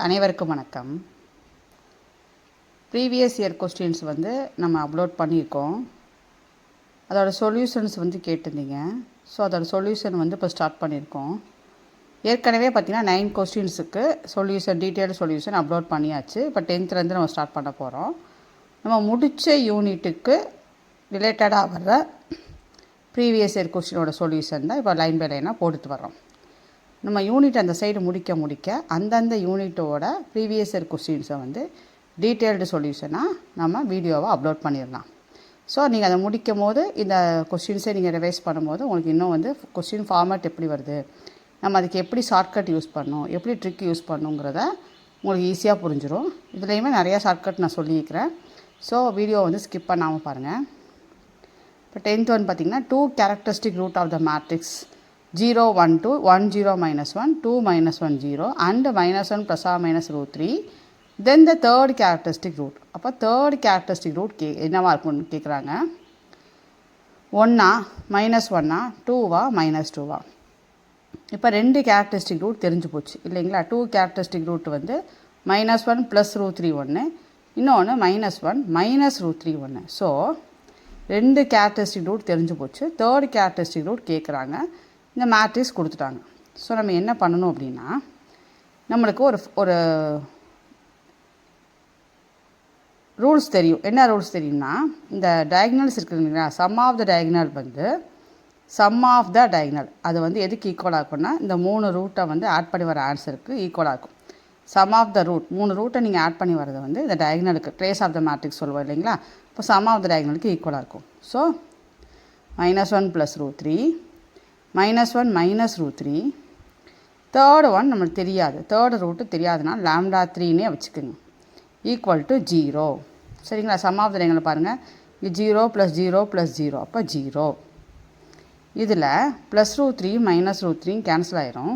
அனைவருக்கும் வணக்கம். Previous year questions நம்ம அப்லோட் பண்ணியிருக்கோம். அதோட சொல்யூஷன்ஸ் கேட்டிருந்தீங்க. ஸோ அதோட சொல்யூஷன் இப்போ ஸ்டார்ட் பண்ணியிருக்கோம். ஏற்கனவே பார்த்திங்கன்னா 9 கொஸ்டின்ஸுக்கு சொல்யூஷன் டீட்டெயில்டு சொல்யூஷன் அப்லோட் பண்ணியாச்சு. இப்போ 10th நம்ம ஸ்டார்ட் பண்ண போகிறோம். நம்ம முடித்த யூனிட்டுக்கு ரிலேட்டடாக வர்ற ப்ரீவியஸ் இயர் கொஸ்டினோட சொல்யூஷன் தான் இப்போ லைன் பை லைனாக போட்டுட்டு வரோம். நம்ம யூனிட் அந்த சைடு முடிக்க அந்தந்த யூனிட்டோட ப்ரீவியஸ் இயர் கொஸ்டின்ஸை டீட்டெயில்டு சொல்யூஷனாக நம்ம வீடியோவை அப்லோட் பண்ணிடலாம். ஸோ நீங்கள் அதை முடிக்கும் போது இந்த கொஸ்டின்ஸை நீங்கள் ரிவைஸ் பண்ணும்போது உங்களுக்கு இன்னும் கொஸ்டின் ஃபார்மேட் எப்படி வருது, நம்ம அதுக்கு எப்படி ஷார்ட்கட் யூஸ் பண்ணணும், எப்படி ட்ரிக் யூஸ் பண்ணணுங்கிறத உங்களுக்கு ஈஸியாக புரிஞ்சிடும். இதுலேயுமே நிறையா ஷார்ட்கட் நான் சொல்லியிருக்கிறேன். ஸோ வீடியோ ஸ்கிப் பண்ணாமல் பாருங்கள். இப்போ 10th பார்த்திங்கன்னா 2 characteristic root of the matrix 0 1 2 1 0 minus 1 2 minus 1 0 and minus 1 plus or minus root 3. Then the third characteristic root. அப்போ third characteristic root என்னவா இருக்கும்னு கேட்குறாங்க. 1 minus 1 2 minus 2. இப்போ 2 characteristic root தெரிஞ்சு போச்சு இல்லைங்களா. 2 characteristic root minus 1 plus root 3 1, இன்னொன்று minus 1 minus root 3 1. So 2 characteristic root தெரிஞ்சு போச்சு. third characteristic root கேட்குறாங்க. இந்த மேட்ரிக்ஸ் கொடுத்துட்டாங்க. ஸோ நம்ம என்ன பண்ணணும் அப்படின்னா, நம்மளுக்கு ஒரு ரூல்ஸ் தெரியும். என்ன ரூல்ஸ் தெரியும்னா, இந்த டயக்னல்ஸ் இருக்குதுங்களா, சம் ஆஃப் த டயக்னல் அது எதுக்கு ஈக்குவலாக இருக்கும்னா, இந்த 3 ரூட்டை ஆட் பண்ணி வர ஆன்சருக்கு ஈக்குவலாக இருக்கும். சம் ஆஃப் த ரூட் 3 ரூட்டை நீங்கள் ஆட் பண்ணி வரது இந்த டயக்னலுக்கு ட்ரேஸ் ஆஃப் த மேட்ரிக்ஸ் சொல்லுவோம் இல்லைங்களா. இப்போ சம் ஆஃப் த டயக்னலுக்கு ஈக்குவலாக இருக்கும். So -1 + √3 -1 minus root 3. Third one நம்மளுக்கு தெரியாது, தேர்டு ரூட்டு தெரியாதுன்னா λ3னே வச்சுக்கோங்க, ஈக்குவல் டு 0. சரிங்களா. சம் ஆஃப் த டயக்னல் பாருங்கள், இது 0 + 0 + 0 அப்போ 0. இதில் +√3 -√3 கேன்சல் ஆயிரும்.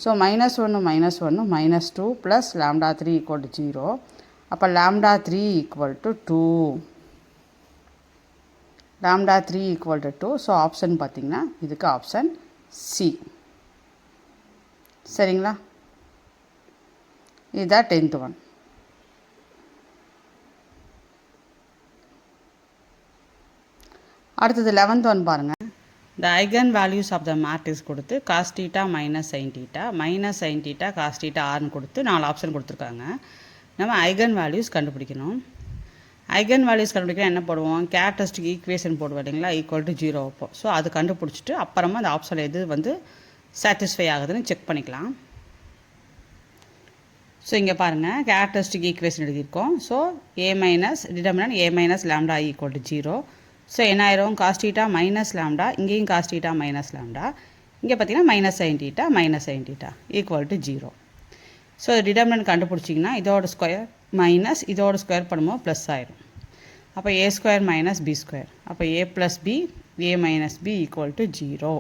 ஸோ -1 -1 -2 + λ3 = 0. அப்போ λ3 = 2. λ3 = 2. ஸோ ஆப்ஷன் பார்த்திங்கன்னா இதுக்கு ஆப்ஷன் சி. சரிங்களா. இதுதான் 10th ஒன். அடுத்தது 11th ஒன் பாருங்கள். இந்த eigen values of the matrix கொடுத்து cos θ - sin θ -sin θ cos θ rன்னு கொடுத்து 4 ஆப்ஷன் கொடுத்துருக்காங்க. நம்ம ஐகன் வேல்யூஸ் கண்டுபிடிக்கணும். ஐகன் வேல்யூஸ் கண்டுபிடிக்க என்ன போடுவோம், கேரக்டரிஸ்டிக் ஈக்குவேஷன் போடுவோம் இல்லைங்களா, ஈக்குவல் டு 0 வைப்போம். ஸோ அது கண்டுபிடிச்சிட்டு அப்புறமா அந்த ஆப்ஷன் எது சாட்டிஸ்ஃபை ஆகுதுன்னு செக் பண்ணிக்கலாம். ஸோ இங்கே பாருங்கள், கேரக்டரிஸ்டிக் ஈக்குவேஷன் எழுதியிருக்கோம். So determinant a - λ = 0. ஸோ என்ன ஆயிரும், cos θ - λ, இங்கேயும் cos θ - λ, இங்கே பார்த்தீங்கன்னா -sin θ equal to 0. So determinant கண்டுபிடிச்சிங்கன்னா இதோட ஸ்கொயர் மைனஸ் இதோட ஸ்கொயர் பண்ணும்போது ப்ளஸ் ஆயிரும். அப்போ a² - b². அப்போ a + b a - b = 0.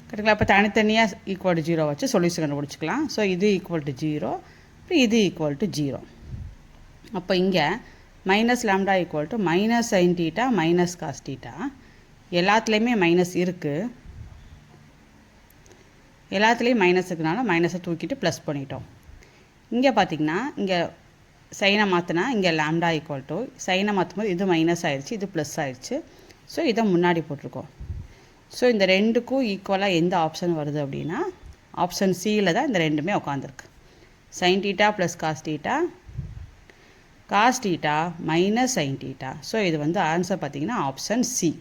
கரெக்டுங்களா. அப்போ தனித்தனியாக ஈக்குவல் டு 0 வச்சு சொல்யூஷன் கண்டுபிடிச்சிக்கலாம். ஸோ இது ஈக்குவல் டு 0, இப்போ இது ஈக்குவல் டு 0. அப்போ இங்கே -λ = -sin θ - cos θ. எல்லாத்துலேயுமே மைனஸ் இருக்குது, எல்லாத்துலேயும் மைனஸ் இருக்கிறனால மைனஸை தூக்கிட்டு ப்ளஸ் பண்ணிட்டோம். இங்கே பார்த்திங்கன்னா இங்கே சைனை மாற்றினா இங்கே λ சைனை மாற்றும் போது இது மைனஸ் ஆயிடுச்சு, இது ப்ளஸ் ஆயிடுச்சு. ஸோ இதை முன்னாடி போட்டிருக்கோம். ஸோ இந்த ரெண்டுக்கும் ஈக்குவலாக எந்த ஆப்ஷன் வருது அப்படின்னா ஆப்ஷன் சியில் தான் இந்த ரெண்டுமே உட்காந்துருக்கு. sin θ + cos θ cos θ - sin θ. So இது ஆன்சர் பார்த்திங்கன்னா option C.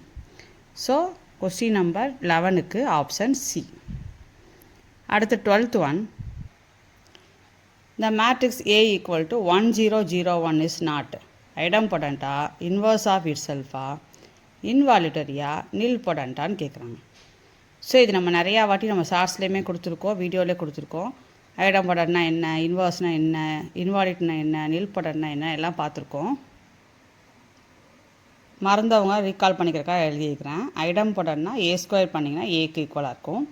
So question number 11க்கு ஆப்ஷன் சி. அடுத்து 12th one. The matrix A = 1 0 0 1 is not idempotent, inverse of itself, involutory, nilpotent கேட்குறாங்க. ஸோ இது நம்ம நிறையா வாட்டி நம்ம ஷார்ட்ஸ்லேயுமே கொடுத்துருக்கோம், வீடியோவிலே கொடுத்துருக்கோம். ஐடம்பொடன்ட்னா என்ன, இன்வர்ஸ்னால் என்ன, இன்வாலிட்னா என்ன, நில்பொடன்ட்னா என்ன எல்லாம் பார்த்துருக்கோம். மறந்தவங்க ரீகால் பண்ணிக்கிறக்காக எழுதியிருக்கிறேன். ஐடம்பொடன்ட்னா a² பண்ணிங்கன்னா ஏக்கு ஈக்குவலாக இருக்கும்.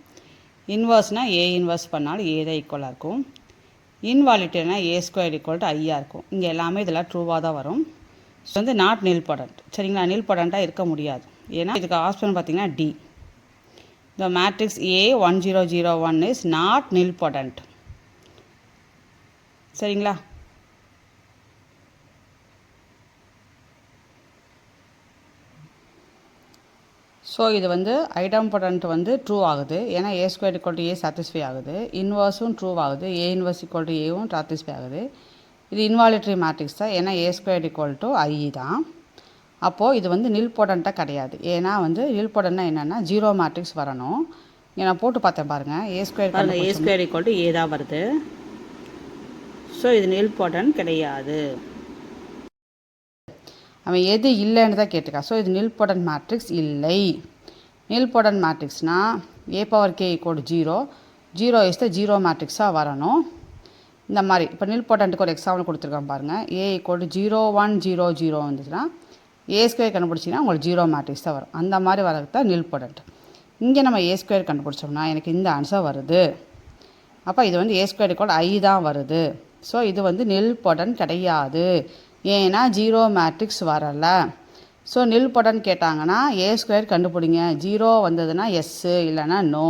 இன்வர்ஸ்னால் a இன்வர்ஸ் பண்ணாலும் a தான் ஈக்குவலாக இருக்கும். இன்வாலிட்னா a² = i இருக்கும். இங்கே எல்லாமே இதெல்லாம் ட்ரூவாக தான் வரும். So not nilpotent. சரிங்களா. நில்பொடண்ட்டாக இருக்க முடியாது. ஏன்னா இதுக்கு ஆப்ஷன் பார்த்திங்கன்னா D. The matrix A 1 0 0 1 is not nilpotent. சரிங்களா? ஸோ இது வந்து ஐடம்பொடன்ட் வந்து ட்ரூ ஆகுது. ஏன்னா A square equal to A satisfy ஆகுது. இன்வர்ஸும் ட்ரூ ஆகுது. ஏ இன்வர்ஸ் ஈக்குவல் டு ஏவும் சாட்டிஸ்ஃபை ஆகுது. இது இன்வாலிட்ரி மேட்ரிக்ஸ் தான். ஏன்னா A square equal to I தான். அப்போது இது வந்து நில்பொடண்ட்டாக கிடையாது. ஏன்னா வந்து நில்பொடன்னா என்னென்னா ஜீரோ மேட்ரிக்ஸ் வரணும். நான் போட்டு பார்த்தேன் பாருங்கள். ஏ ஸ்கொயர் ஈக்குவல் டு ஏ தான் வருது. ஸோ இது நில்பொடன்ட் கிடையாது. அவன் எது இல்லைன்னு தான் கேட்டிருக்கான். ஸோ இது நில்பொடன்ட் மேட்ரிக்ஸ் இல்லை. நில்பொடன்ட் மேட்ரிக்ஸ்னால் A power K equal to 0. 0 is the zero மேட்ரிக்ஸாக வரணும். இந்த மாதிரி இப்போ நில்பொடன்ட்டுக்கு ஒரு எக்ஸாம்பிள் கொடுத்துருக்கான் பாருங்கள். ஏ ஈக்குவல் டு 0 1 0 0 வந்துச்சுன்னா ஏ ஸ்கொயர் கண்டுபிடிச்சிங்கன்னா உங்களுக்கு ஜீரோ மேட்ரிக்ஸ் தான் வரும். அந்த மாதிரி வரது தான் நில்பொடன்ட். இங்கே நம்ம ஏ ஸ்கொயர் கண்டுபிடிச்சோம்னா எனக்கு இந்த ஆன்சர் வருது. அப்போ இது வந்து ஏ ஸ்கொயர் ஈக்குவல் ஐ தான் வருது. ஸோ இது வந்து நில்பொடன்ட் கிடையாது. ஏன்னா ஜீரோ மேட்ரிக்ஸ் வரலை. ஸோ நில்பொடன்ட் கேட்டாங்கன்னா ஏ ஸ்கொயர் கண்டுபிடிங்க. 0 வந்ததுன்னா எஸ்ஸு, இல்லைனா நோ.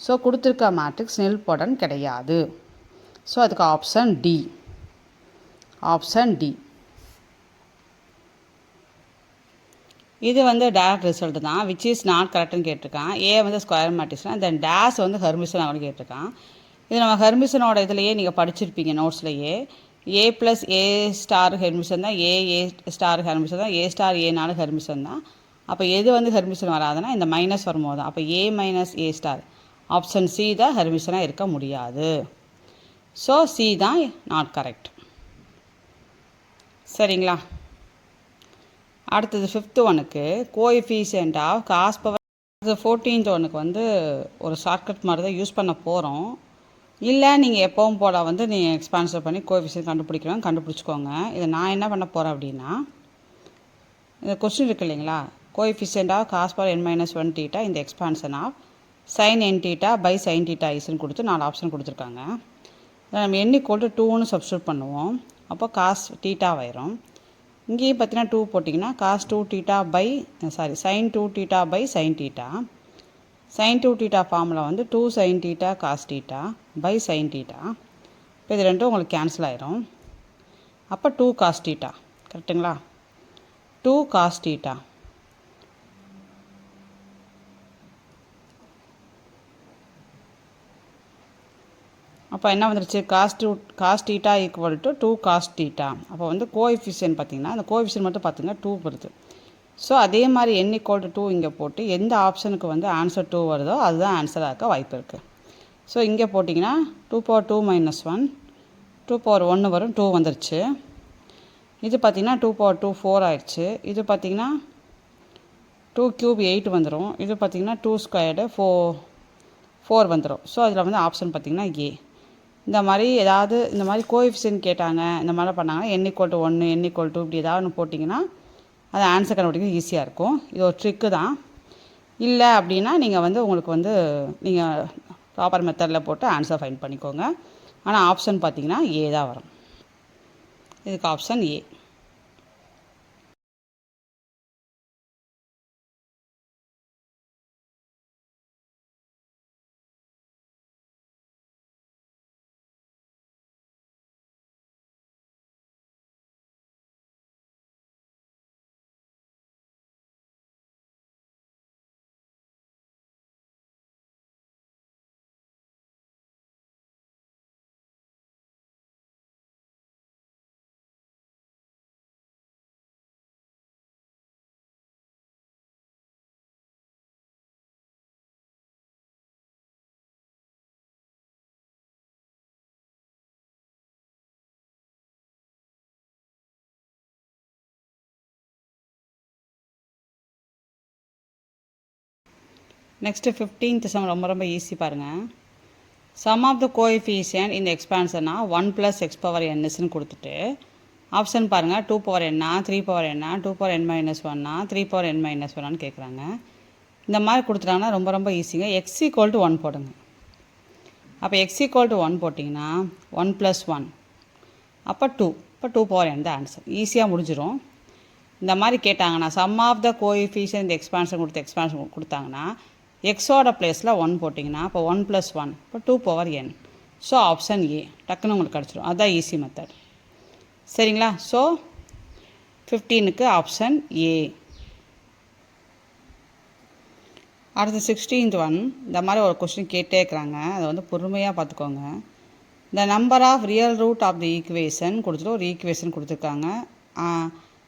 ஸோ கொடுத்துருக்க மேட்ரிக்ஸ் நில்பொடன்ட் கிடையாது. ஸோ அதுக்கு ஆப்ஷன் டி. Option D. இது வந்து டேரக்ட் ரிசல்ட் தான். விச் இஸ் நாட் கரெக்டுன்னு கேட்டிருக்கான். ஏ வந்து ஸ்கொயர் மேட்ரிக்ஸ்னால் தென் டேஷ் வந்து ஹெர்மிஷன் ஆகும்னு கேட்டிருக்கான். இது நம்ம ஹெர்மிஷனோட இதுலையே நீங்கள் படிச்சிருப்பீங்க நோட்ஸ்லையே. A plus A star Hermitian தான். ஏ ஸ்டார் ஹெர்மிஷன் தான். ஏ ஸ்டார் ஏனாலும் ஹெர்மிஷன் தான். அப்போ எது வந்து ஹெர்மிஷன் வராதுன்னா இந்த மைனஸ் வரும்போது தான். அப்போ ஏ மைனஸ் ஏ ஸ்டார் ஆப்ஷன் சி தான் ஹெர்மிஷனாக இருக்க முடியாது. ஸோ சி தான் நாட் கரெக்ட். சரிங்களா? அடுத்தது 5th ஒனுக்கு coefficient of cos power. 14th ஒனுக்கு வந்து ஒரு ஷார்ட்கட் மாதிரி தான் யூஸ் பண்ண போகிறோம். இல்லை நீங்கள் எப்பவும் போல் வந்து நீங்கள் எக்ஸ்பான்சர் பண்ணி கோஎஃபிஷியன்ட் கண்டுபிடிச்சிக்கோங்க. இதை நான் என்ன பண்ண போகிறேன் அப்படின்னா, இந்த கொஸ்டின் இருக்கு இல்லைங்களா, coefficient of cos power n - 1 theta இந்த expansion of sine n theta by sine theta இஸ்ன்னு கொடுத்து 4 ஆப்ஷன் கொடுத்துருக்காங்க. நம்ம n = 2ன்னு சப்ஸ்டியூட் பண்ணுவோம். அப்போ காஸ் தீட்டா ஆயிரும். இங்கேயும் பார்த்தீங்கன்னா 2 போட்டிங்கன்னா cos 2 theta by sine 2 theta by sine theta. Sine 2 theta ஃபார்மில் வந்து 2 sine theta cos theta by sine theta. இப்போ இது ரெண்டும் உங்களுக்கு கேன்சல் ஆயிரும். அப்போ 2 காஸ் தீட்டா. கரெக்டுங்களா? 2 காஸ் தீட்டா. அப்போ என்ன வந்துருச்சு? Cos theta equal to 2 cos theta. அப்போ வந்து கோஎஃபிஷியன்ட் பார்த்தீங்கன்னா அந்த கோஎஃபிஷியன்ட் மட்டும் பார்த்துங்க 2 வருது. ஸோ அதே மாதிரி n = 2 இங்கே போட்டு எந்த ஆப்ஷனுக்கு வந்து ஆன்சர் 2 வருதோ அதுதான் ஆன்சராக இருக்க வாய்ப்பு இருக்குது. ஸோ இங்கே போட்டிங்கன்னா 2^2 - 1 2^1 வரும். 2 வந்துருச்சு. இது பார்த்திங்கன்னா 2^2 4 ஆயிடுச்சு. இது பார்த்திங்கன்னா 2³ 8 வந்துடும். இது பார்த்திங்கன்னா 2² 4 வந்துடும். ஸோ அதில் வந்து ஆப்ஷன் பார்த்திங்கன்னா ஏ. இந்த மாதிரி ஏதாவது இந்த மாதிரி கோஎஃபிஷியன்ட் கேட்டாங்க, இந்த மாதிரிலாம் பண்ணாங்கன்னா n = 1 n = 2 இப்படி ஏதாவது ஒன்று போட்டிங்கன்னா அது ஆன்சர் கண்டுபிடிக்க ஈஸியாக இருக்கும். இது ஒரு ட்ரிக்கு தான். இல்லை அப்படின்னா நீங்கள் வந்து உங்களுக்கு வந்து நீங்கள் ப்ராப்பர் மெத்தடில் போட்டு ஆன்சர் ஃபைண்ட் பண்ணிக்கோங்க. ஆனால் ஆப்ஷன் பார்த்திங்கன்னா ஏ தான் வரும். இதுக்கு option A. Next 15th sum ரொம்ப ஈஸி பாருங்கள். சம் ஆஃப் த கோஎஃபிஷியன்ட் இந்த எக்ஸ்பான்ஷனா 1 + x^n கொடுத்துட்டு ஆப்ஷன் பாருங்கள் 2^n 3^n 2^n - 1 3^n - 1 கேட்குறாங்க. இந்த மாதிரி கொடுத்துட்டாங்கன்னா ரொம்ப ஈஸிங்க. x = 1 போடுங்க. அப்போ x = 1 போட்டிங்கன்னா 1 + 1 அப்போ 2. இப்போ 2^n தான் ஆன்சர். ஈஸியாக முடிஞ்சிடும். இந்த மாதிரி கேட்டாங்கன்னா சம் ஆஃப் த கோஎஃபிஷியன்ட் இந்த எக்ஸ்பான்ஷன் கொடுத்தாங்கன்னா எக்ஸோட பிளேஸில் 1 போட்டிங்கன்னா அப்போ 1 + 1 இப்போ 2^n. ஸோ ஆப்ஷன் ஏ டக்குன்னு உங்களுக்கு கிடச்சிரும். அதுதான் ஈஸி மெத்தட். சரிங்களா? ஸோ 15க்கு ஆப்ஷன் ஏ. அடுத்து 16th ஒன். இந்த மாதிரி ஒரு கொஸ்டின் கேட்டே இருக்கிறாங்க. அதை வந்து பொறுமையாக பார்த்துக்கோங்க. The number of real root of the equation கொடுத்துட்டு ஒரு ஈக்குவேஷன் கொடுத்துருக்காங்க.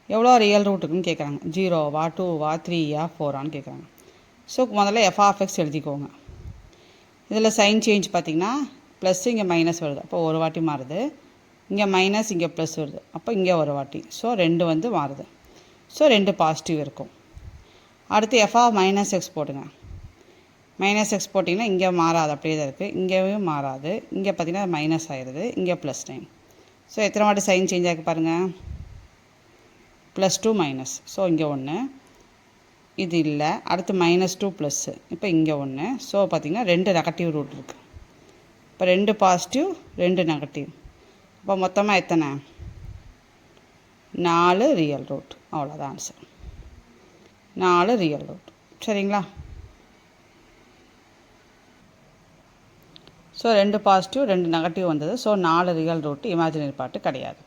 எவ்வளோ ரியல் ரூட் இருக்குன்னு கேட்குறாங்க. 0வா 2வா 3யா 4ஆன்னு கேட்குறாங்க. ஸோ முதல்ல f(x) எழுதிக்கோங்க. இதில் சைன் சேஞ்ச் பார்த்திங்கன்னா ப்ளஸ் இங்கே மைனஸ் வருது. அப்போ ஒரு வாட்டி மாறுது. இங்கே மைனஸ் இங்கே ப்ளஸ் வருது. அப்போ இங்கே ஒரு வாட்டி. ஸோ 2 வந்து மாறுது. ஸோ 2 பாசிட்டிவ் இருக்கும். அடுத்து f(-x) போடுங்க. -x போட்டிங்கன்னா இங்கே மாறாது, அப்படியே தான் இருக்குது. இங்கேயும் மாறாது. இங்கே பார்த்திங்கன்னா மைனஸ் ஆயிடுது. இங்கே +9. ஸோ எத்தனை வாட்டி சைன் சேஞ்ச் ஆகி பாருங்கள். +2 மைனஸ். ஸோ இங்கே 1 இது இல்லை. அடுத்து -2 ப்ளஸ்ஸு. இப்போ இங்கே 1. ஸோ பார்த்திங்கன்னா 2 நெகட்டிவ் ரூட் இருக்குது. இப்போ 2 பாசிட்டிவ் 2 நெகட்டிவ். இப்போ மொத்தமாக எத்தனை? 4 ரியல் ரூட். அவ்வளோதான் ஆன்சர். 4 real root. சரிங்களா? ஸோ 2 பாசிட்டிவ் 2 நெகட்டிவ் வந்தது. So 4 real root. Imaginary part கிடையாது.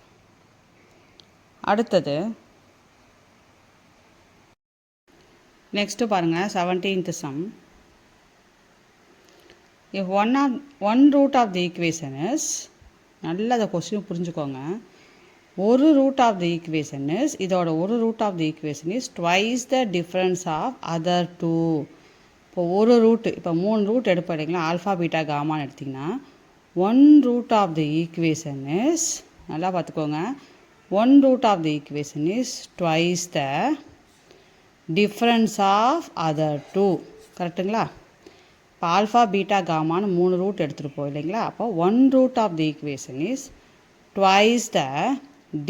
அடுத்தது நெக்ஸ்ட்டு பாருங்கள். 17th sum. If one root of the equation is, நல்லா அந்த கொஸ்டின் புரிஞ்சுக்கோங்க. ஒரு root of the equation is, இதோட ஒரு root of the equation is twice the difference of other two. இப்போ ஒரு ரூட்டு, இப்போ 3 ரூட் எடுப்போம் இல்லைங்களா, ஆல்ஃபா பீட்டா காமான்னு எடுத்திங்கன்னா, one root of the equation is, நல்லா பார்த்துக்கோங்க, one root of the equation is twice the difference of other two. கரெக்டுங்களா? இப்போ ஆல்ஃபா பீட்டா காமான்னு 3 ரூட் எடுத்துகிட்டு இல்லைங்களா, அப்போ one root of the equation is twice the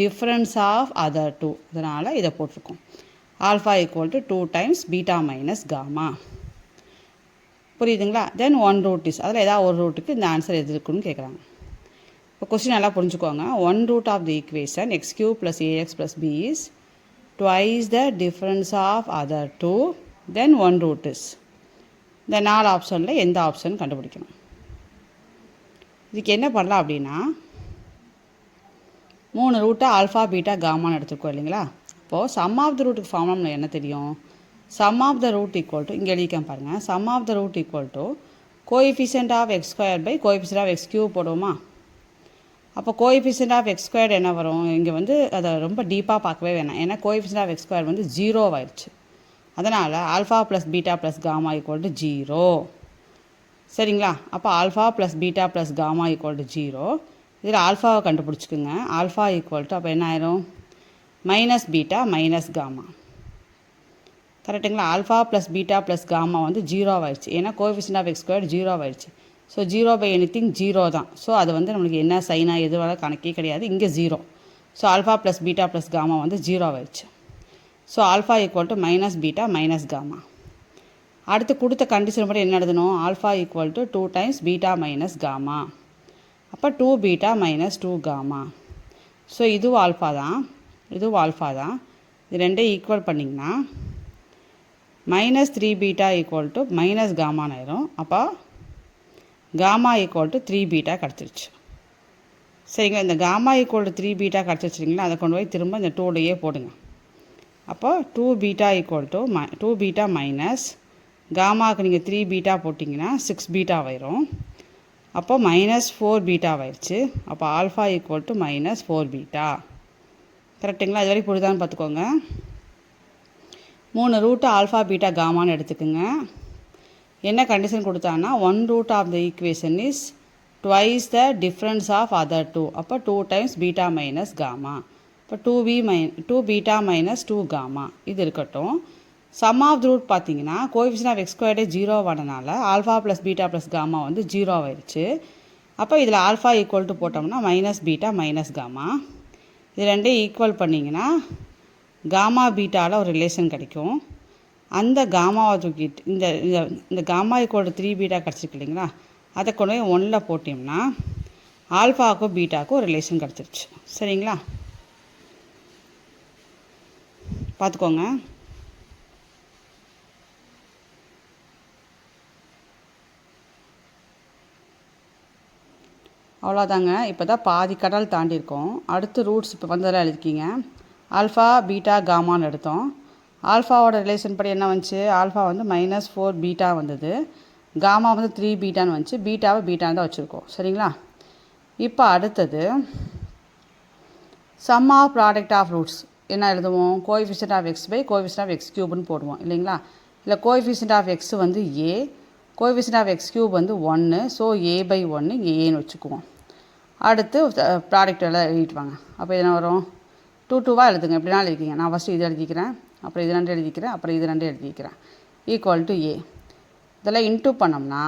difference of other two. இதனால் இதை போட்டிருக்கோம். Alpha equal to 2 times beta minus gamma. புரியுதுங்களா? Then one root is, அதில் ஏதாவது ஒரு ரூட்டுக்கு இந்த ஆன்சர் எது இருக்குன்னு கேட்குறாங்க. இப்போ கொஸ்டின் நல்லா புரிஞ்சுக்கோங்க. One root of the equation x³ + ax + b is twice the difference of other two. Then one root is. இந்த 4 ஆப்ஷனில் எந்த ஆப்ஷன் கண்டுபிடிக்கணும். இதுக்கு என்ன பண்ணலாம் அப்படின்னா, 3 ரூட்டை ஆல்ஃபா பீட்டா காமான்னு எடுத்துருக்கோம் இல்லைங்களா. இப்போது சம் ஆஃப் த ரூட்டுக்கு ஃபார்முலா என்ன தெரியும்? Sum of the root equal to, இங்கே எழுதிக்க பாருங்கள், sum of the root equal to coefficient of x² / coefficient of x³ போடுவோமா? அப்போ கோஎஃபிஷியன்ட் ஆஃப் x² என்ன வரும்? இங்கே வந்து அதை ரொம்ப டீப்பாக பார்க்கவே வேணாம். ஏன்னா கோஎஃபிஷியன்ட் ஆஃப் x² வந்து 0 ஆயிடுச்சு. அதனால் alpha plus beta plus gamma equal to 0. சரிங்களா? அப்போ alpha plus beta plus gamma equal to 0. இதில் ஆல்ஃபாவை கண்டுபிடிச்சிக்குங்க. ஆல்ஃபா ஈக்குவல் டு அப்போ என்ன ஆயிரும்? Minus beta minus gamma. கரெக்டுங்களா? Alpha plus beta plus gamma வந்து 0 ஆயிடுச்சு. ஏன்னா கோஎஃபிஷியன்ட் ஆஃப் x² 0 ஆயிடுச்சு. ஸோ 0/anything 0 தான். ஸோ அது வந்து நம்மளுக்கு என்ன சைனாக எது வர கணக்கே கிடையாது. இங்கே 0. So alpha plus beta plus gamma வந்து 0 ஆயிடுச்சு. So alpha equal to minus beta minus gamma. அடுத்து கொடுத்த கண்டிஷன் படி என்ன எழுதணும்? Alpha equal to 2 times beta minus gamma. அப்போ 2 பீட்டா மைனஸ் 2 காமா. ஸோ இதுவும் ஆல்ஃபா தான், இதுவும் ஆல்ஃபா தான். இது ரெண்டையும் ஈக்குவல் பண்ணிங்கன்னா -3 பீட்டா ஈக்குவல் டு மைனஸ் காமான்னு ஆயிரும். அப்போ காமா ஈக்குவல் டு 3 பீட்டா கிடச்சிருச்சு. சரிங்களா? இந்த காமா ஈக்குவல் டு 3 பீட்டா கிடச்சிருச்சிங்களா, அதை கொண்டு போய் திரும்ப இந்த 2லையே போடுங்க. அப்போ 2 beta equal to 2 beta minus காமாவுக்கு நீங்கள் 3 பீட்டா போட்டிங்கன்னா 6 பீட்டா ஆயிரும். அப்போ -4 பீட்டா ஆயிடுச்சு. அப்போ ஆல்ஃபா ஈக்குவல் டு -4 பீட்டா. கரெக்டுங்களா? இது வரைக்கும் புரியுதான்னு பார்த்துக்கோங்க. 3 ரூட்டு ஆல்ஃபா பீட்டா காமான்னு எடுத்துக்கோங்க. என்ன கண்டிஷன் கொடுத்தாங்கன்னா, one root of the equation is twice the difference of other two. அப்போ 2 டைம்ஸ் பீட்டா மைனஸ் காமா. இப்போ 2 பீட்டா மைனஸ் 2 காமா. இது இருக்கட்டும். சம் ஆஃப் த ரூட் பார்த்தீங்கன்னா கோஎஃபிஷியன்ட் ஆஃப் x² 0 ஆனனால alpha plus beta plus gamma வந்து 0 ஆயிடுச்சு. அப்போ இதில் ஆல்ஃபா ஈக்குவல் டு போட்டோம்னா மைனஸ் பீட்டா மைனஸ் காமா. இது ரெண்டையும் ஈக்குவல் பண்ணிங்கன்னா காமா பீட்டாவில் ஒரு ரிலேஷன் கிடைக்கும். அந்த காமாவை தூக்கிட்டு இந்த காமா ஈக்குவல் டு 3 பீட்டா கிடச்சிருக்கு இல்லைங்களா, அதை கொண்டு போய் 1ல் போட்டிங்கன்னா ஆல்ஃபாவுக்கும் பீட்டாவுக்கும் ஒரு ரிலேஷன் கிடச்சிருச்சு. சரிங்களா? பார்த்துக்கோங்க. அவ்வளோதாங்க. இப்போ தான் பாதி கடல் தாண்டியிருக்கோம். அடுத்து ரூட்ஸ் இப்போ வந்ததெல்லாம் எழுதிக்கிங்க. ஆல்ஃபா பீட்டா காமான்னு எடுத்தோம். ஆல்ஃபாவோட ரிலேஷன் படி என்ன வந்துச்சு, ஆல்ஃபா வந்து -4 பீட்டா வந்தது, காமா வந்து 3 பீட்டான்னு வந்துச்சு. பீட்டாவை பீட்டான்னு தான் வச்சுருக்கோம். சரிங்களா? இப்போ அடுத்தது sum of product of roots என்ன எழுதுவோம், coefficient of x by coefficient of x க்யூப்னு போடுவோம் இல்லைங்களா? இல்லை கோஎஃபிஷியன்ட் ஆஃப் எக்ஸ் வந்து A, coefficient of x cube வந்து 1, ஸோ a/1 இங்கே ஏன்னு வச்சுக்குவோம். அடுத்து ப்ராடக்ட் எல்லாம் எழுதிட்டு வாங்க. அப்போ என்ன வரும், 2 2வாக எழுதுங்க. எப்படினாலும் எழுதிக்கிங்க. நான் ஃபஸ்ட்டு இது எழுதிக்கிறேன், அப்புறம் இது 2 எழுதிக்கிறேன், அப்புறம் இது 2 எழுதிக்கிறேன். ஈக்குவல் டு ஏ. இதெல்லாம் இன்டூ பண்ணோம்னா,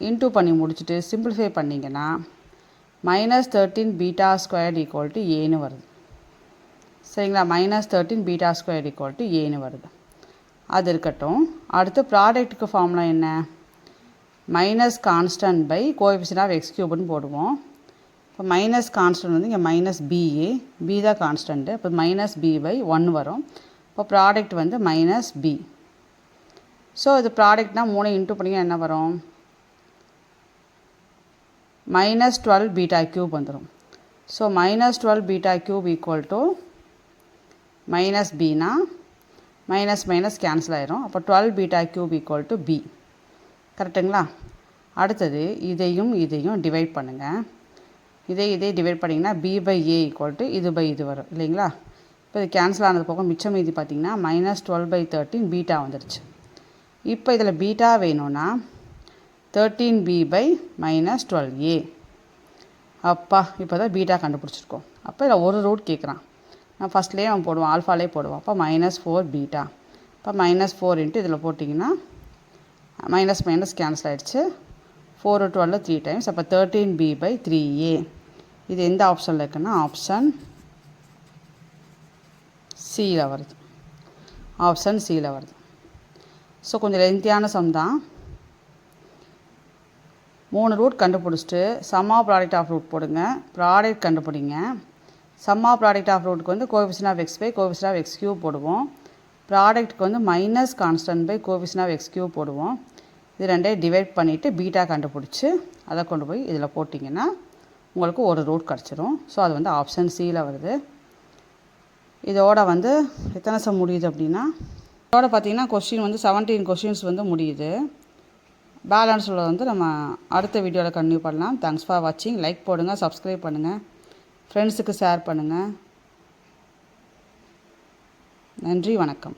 இன்டூ பண்ணி முடிச்சுட்டு சிம்பிளிஃபை பண்ணிங்கன்னா -13 பீட்டா ஸ்கொயர்ட் ஈக்குவல் டு ஏன்னு வருது. சரிங்களா? -13 பீட்டா ஸ்கொயர்ட் ஈக்குவல் டு ஏன்னு வருது. அது இருக்கட்டும். அடுத்து ப்ராடக்ட்டுக்கு ஃபார்முலா என்ன, minus constant by coefficient of x க்யூப்னு போடுவோம். இப்போ மைனஸ் கான்ஸ்டன்ட் வந்து இங்கே -BA, பி தான் கான்ஸ்டன்ட்டு. இப்போ -B/1 வரும். இப்போ ப்ராடக்ட் வந்து -B. ஸோ இது ப்ராடக்ட்னால் 3 இன்ட்டு பண்ணிங்கன்னா என்ன வரும், -12 பீட்டா க்யூப் வந்துடும். So -12 beta cube equal to -Bனா மைனஸ் கேன்சல் ஆயிரும். அப்போ 12 beta cube equal to B. கரெக்டுங்களா? அடுத்தது இதையும் டிவைட் பண்ணுங்கள். இதை டிவைட் பண்ணிங்கன்னா B/A ஈக்குவல் டு இது வரும் இல்லைங்களா? இப்போ இது கேன்சல் ஆனது போக மிச்சம் மீதி பார்த்திங்கன்னா -12/13 பீட்டா வந்துடுச்சு. இப்போ இதில் பீட்டா வேணும்னா 13B/-12A. அப்பா இப்போ தான் பீட்டா கண்டுபிடிச்சிருக்கோம். அப்போ இதில் ஒரு ரூட் கேட்குறான். நான் ஃபஸ்ட்லேயே அவன் போடுவோம், ஆல்ஃபாலே போடுவோம். அப்போ -4 பீட்டா. இப்போ -4 இன்ட்டு இதில் போட்டிங்கன்னா மைனஸ் கேன்சல் ஆகிடுச்சு. 4 12 3 டைம்ஸ். அப்போ 13B/3A. இது எந்த ஆப்ஷனில் இருக்குன்னா ஆப்ஷன் சியில் வருது. ஆப்ஷன் சியில் வருது. ஸோ கொஞ்சம் லென்த்தியான சம் தான். 3 ரூட் கண்டுபிடிச்சிட்டு sum of product of root போடுங்க. ப்ராடக்ட் கண்டுபிடிங்க. சம் ஆஃப் ப்ராடக்ட் ஆஃப் ரூட்டுக்கு வந்து coefficient of x by coefficient of x cube போடுவோம். ப்ராடக்ட்டுக்கு வந்து minus constant by coefficient of x cube போடுவோம். இது ரெண்டையும் டிவைட் பண்ணிவிட்டு பீட்டா கண்டுபிடிச்சி அதை கொண்டு போய் இதில் போட்டிங்கன்னா உங்களுக்கு ஒரு ரூட் கிடச்சிரும். ஸோ அது வந்து ஆப்ஷன் சியில் வருது. இதோட வந்து எத்தனை சம் முடியுது அப்படின்னா, இதோட பார்த்திங்கன்னா கொஸ்டின் வந்து 17 கொஸ்டின்ஸ் வந்து முடியுது. பேலன்ஸ் உள்ள வந்து நம்ம அடுத்த வீடியோவில் கன்டினியூ பண்ணலாம். தேங்க்ஸ் ஃபார் வாட்சிங். லைக் போடுங்க, சப்ஸ்கிரைப் பண்ணுங்கள், ஃப்ரெண்ட்ஸுக்கு ஷேர் பண்ணுங்கள். நன்றி, வணக்கம்.